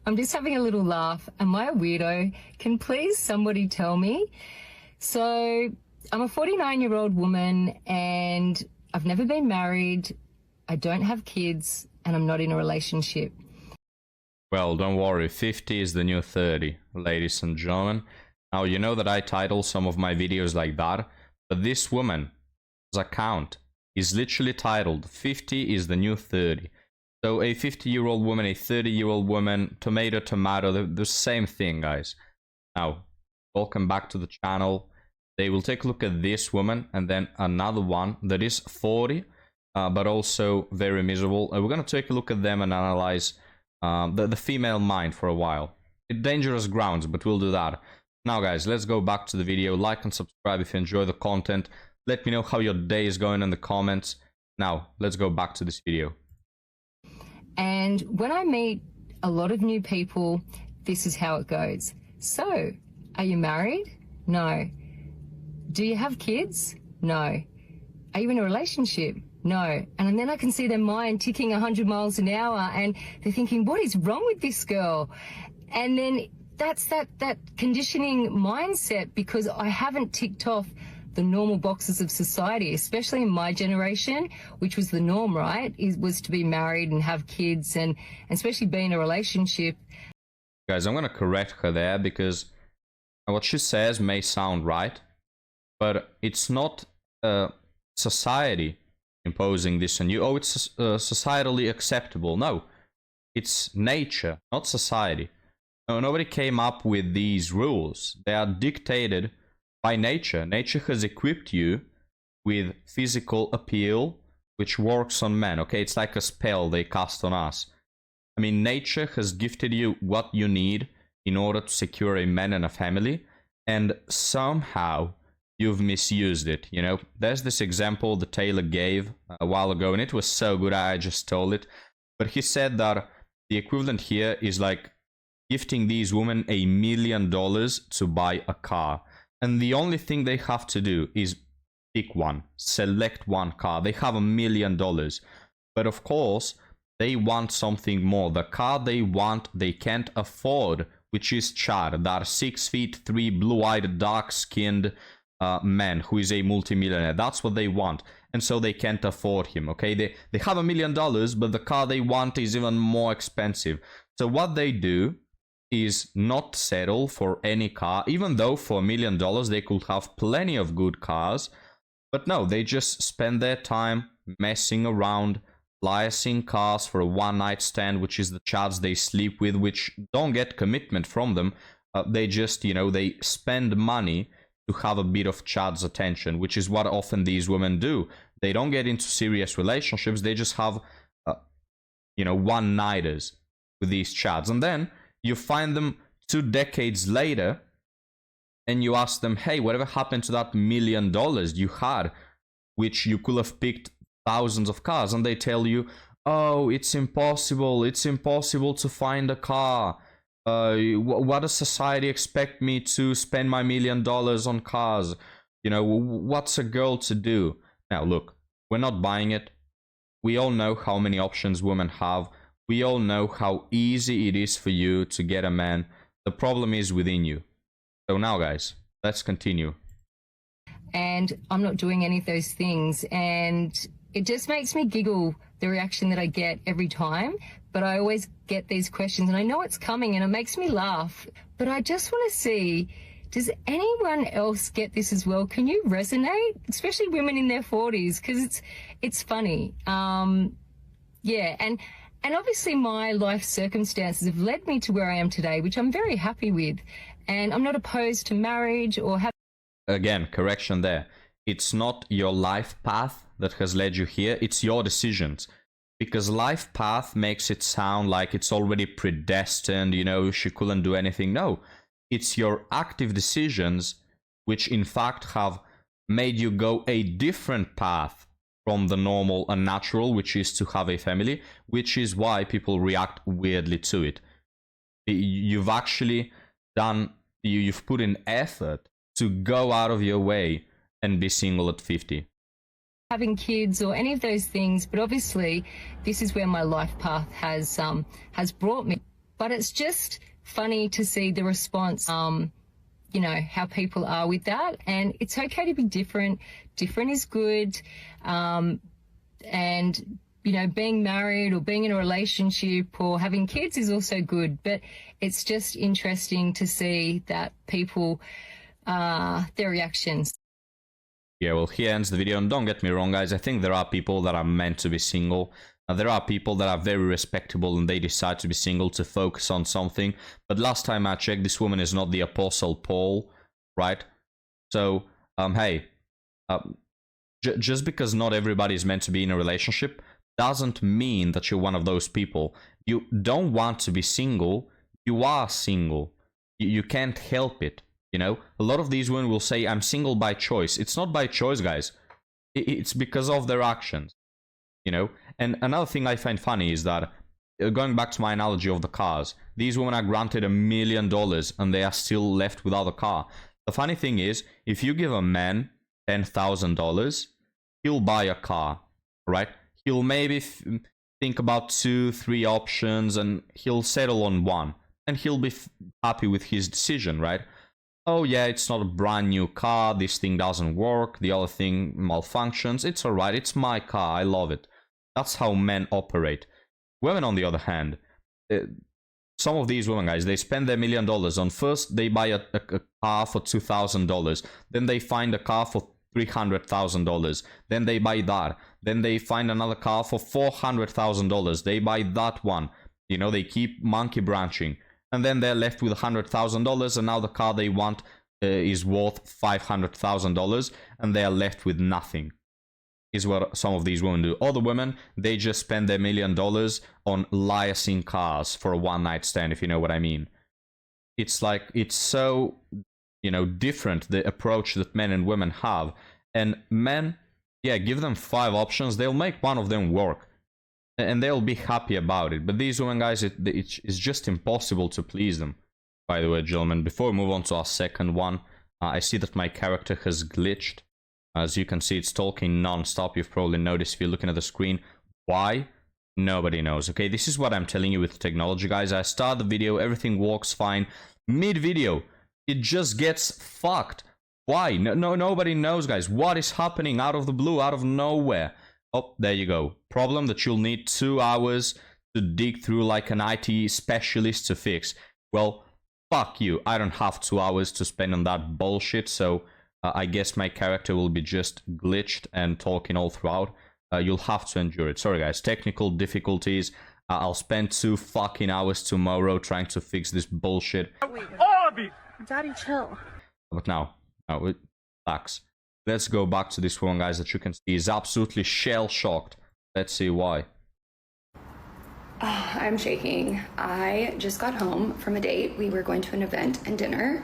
I'm just having a little laugh. Am I a weirdo? Can please somebody tell me? So I'm a 49-year-old woman and I've never been married. I don't have kids and I'm not in a relationship. Well, don't worry, 50 is the new 30, ladies and gentlemen. Now, you know that I title some of my videos like that, but this woman's account is literally titled 50 is the new 30. So a 50-year-old woman, a 30-year-old woman, tomato, tomato, the same thing, guys. Now, welcome back to the channel. They will take a look at this woman and then another one that is 40, but also very miserable. We're going to take a look at them and analyze the female mind for a while. Dangerous grounds, but we'll do that. Now guys, let's go back to the video. Like and subscribe if you enjoy the content. Let me know how your day is going in the comments. Now, let's go back to this video. And when I meet a lot of new people, this is how it goes. So, are you married? No. Do you have kids? No. Are you in a relationship? No. And then I can see their mind ticking 100 miles an hour and they're thinking, what is wrong with this girl? And then that's that conditioning mindset, because I haven't ticked off the normal boxes of society, especially in my generation, which was the norm, right? Was to be married and have kids and especially be in a relationship. Guys, I'm going to correct her there because what she says may sound right, but it's not society imposing this on you. Oh, it's societally acceptable. No, it's nature, not society. No, nobody came up with these rules. They are dictated by nature. Nature has equipped you with physical appeal, which works on men. Okay, it's like a spell they cast on us. I mean, nature has gifted you what you need in order to secure a man and a family, and somehow you've misused it. You know, there's this example the tailor gave a while ago, and it was so good I just stole it. But he said that the equivalent here is like gifting these women $1 million to buy a car. And the only thing they have to do is pick one, select one car. They have $1 million. But of course, they want something more. The car they want, they can't afford, which is Chad, that 6'3", blue-eyed, dark-skinned man who is a multimillionaire. That's what they want. And so they can't afford him, okay? They have $1 million, but the car they want is even more expensive. So what they do is not settle for any car, even though for $1 million they could have plenty of good cars. But no, they just spend their time messing around, liasing cars for a one-night stand, which is the chads they sleep with, which don't get commitment from them. They just, you know, they spend money to have a bit of chad's attention, which is what often these women do. They don't get into serious relationships. They just have, you know, one-nighters with these chads. And then you find them 2 decades later and you ask them, hey, whatever happened to that $1 million you had, which you could have picked thousands of cars? And they tell you, oh, it's impossible to find a car. What does society expect me to spend my $1 million on cars? You know, what's a girl to do? Now, look, we're not buying it. We all know how many options women have. We all know how easy it is for you to get a man. The problem is within you. So now, guys, let's continue. And I'm not doing any of those things. And it just makes me giggle, the reaction that I get every time. But I always get these questions and I know it's coming and it makes me laugh. But I just want to see, does anyone else get this as well? Can you resonate? Especially women in their 40s, because it's funny. Yeah, and obviously my life circumstances have led me to where I am today, which I'm very happy with. And I'm not opposed to marriage or have... Again, correction there. It's not your life path that has led you here. It's your decisions. Because life path makes it sound like it's already predestined, you know, she couldn't do anything. No, it's your active decisions which in fact have made you go a different path from the normal and natural, which is to have a family, which is why people react weirdly to it. You've actually done, you've put in effort to go out of your way and be single at 50. Having kids or any of those things, but obviously this is where my life path has brought me. But it's just funny to see the response, you know, how people are with that. And it's okay to be different. Different is good. And, you know, being married or being in a relationship or having kids is also good. But it's just interesting to see that people, their reactions. Yeah, well, here ends the video, and don't get me wrong, guys, I think there are people that are meant to be single. There are people that are very respectable and they decide to be single to focus on something. But last time I checked, this woman is not the Apostle Paul, right? So, hey, just because not everybody is meant to be in a relationship doesn't mean that you're one of those people. You don't want to be single, you are single. You can't help it, you know? A lot of these women will say, I'm single by choice. It's not by choice, guys. It's because of their actions, you know? And another thing I find funny is that, going back to my analogy of the cars, these women are granted $1 million and they are still left without a car. The funny thing is, if you give a man $10,000, he'll buy a car, right? He'll maybe think about 2-3 options and he'll settle on one. And he'll be happy with his decision, right? Oh yeah, it's not a brand new car, this thing doesn't work, the other thing malfunctions, it's alright, it's my car, I love it. That's how men operate. Women, on the other hand, some of these women, guys, they spend their $1 million on, first they buy a car for $2,000, then they find a car for $300,000, then they buy that, then they find another car for $400,000, they buy that one, you know, they keep monkey branching, and then they're left with $100,000, and now the car they want is worth $500,000, and they're left with nothing. Is what some of these women do. Other women, they just spend their $1 million on liasing cars for a one-night stand, if you know what I mean. It's like, it's so, you know, different, the approach that men and women have. And men, yeah, give them 5 options, they'll make one of them work. And they'll be happy about it. But these women, guys, it's just impossible to please them. By the way, gentlemen, before we move on to our second one, I see that my character has glitched. As you can see, it's talking non-stop. You've probably noticed if you're looking at the screen. Why? Nobody knows. Okay, this is what I'm telling you with technology, guys. I start the video, everything works fine. Mid-video, it just gets fucked. Why? Nobody knows, guys. What is happening out of the blue, out of nowhere? Oh, there you go. Problem that you'll need 2 hours to dig through like an IT specialist to fix. Well, fuck you. I don't have 2 hours to spend on that bullshit, so I guess my character will be just glitched and talking all throughout. You'll have to endure it. Sorry, guys. Technical difficulties. I'll spend 2 fucking hours tomorrow trying to fix this bullshit. Daddy, chill. But now, relax. Let's go back to this one, guys, that you can see is absolutely shell-shocked. Let's see why. I'm shaking. I just got home from a date. We were going to an event and dinner.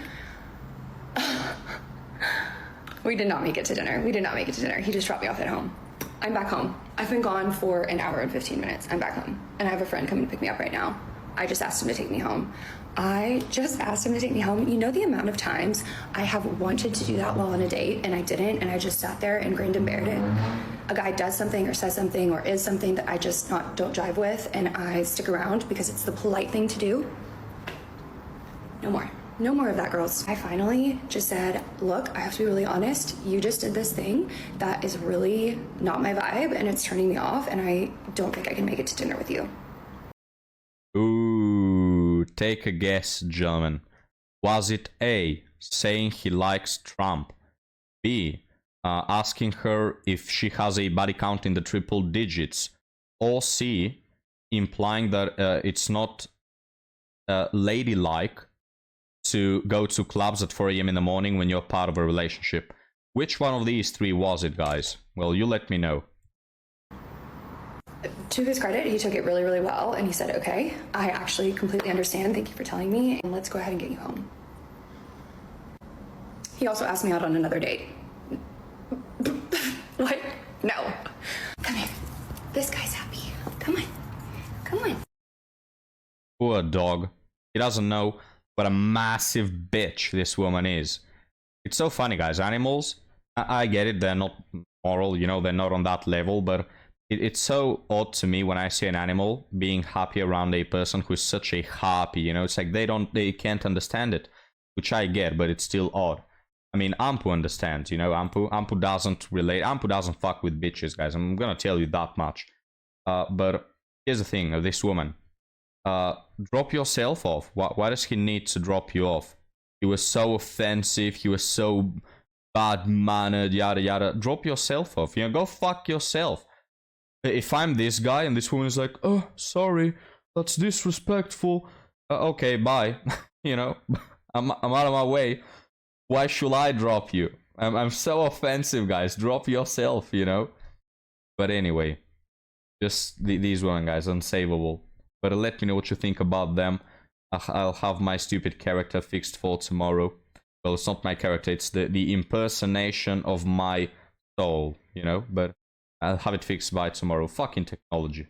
We did not make it to dinner. He just dropped me off at home. I'm back home. I've been gone for an hour and 15 minutes. I'm back home. And I have a friend coming to pick me up right now. I just asked him to take me home. You know the amount of times I have wanted to do that while on a date and I didn't, and I just sat there and grinned and bared it. A guy does something or says something or is something that I just don't jive with, and I stick around because it's the polite thing to do. No more of that, girls. I finally just said, look, I have to be really honest. You just did this thing that is really not my vibe and it's turning me off, and I don't think I can make it to dinner with you. Ooh, take a guess, gentlemen. Was it A, saying he likes Trump? B, asking her if she has a body count in the triple digits? Or C, implying that it's not ladylike to go to clubs at 4 AM in the morning when you're part of a relationship? Which one of these 3 was it, guys? Well, you let me know. To his credit, he took it really, really well, and he said, okay, I actually completely understand. Thank you for telling me, and let's go ahead and get you home. He also asked me out on another date. What? No. Come here. This guy's happy. Come on. Poor dog. He doesn't know what a massive bitch this woman is. It's so funny, guys. Animals, I get it, they're not moral, you know, they're not on that level, but it's so odd to me when I see an animal being happy around a person who's such a happy, you know, it's like they can't understand it, which I get, but it's still odd. I mean, Ampu understands, you know, Ampu doesn't relate, Ampu doesn't fuck with bitches, guys, I'm gonna tell you that much. But here's the thing of this woman. Drop yourself off. Why does he need to drop you off? He was so offensive, he was so bad-mannered, yada yada. Drop yourself off, you know, go fuck yourself. If I'm this guy and this woman is like, oh, sorry, that's disrespectful. Okay, bye. You know, I'm out of my way. Why should I drop you? I'm so offensive, guys. Drop yourself, you know. But anyway, just these women, guys, unsavable. But let me know what you think about them. I'll have my stupid character fixed for tomorrow. Well, it's not my character, it's the impersonation of my soul, you know. But I'll have it fixed by tomorrow. Fucking technology.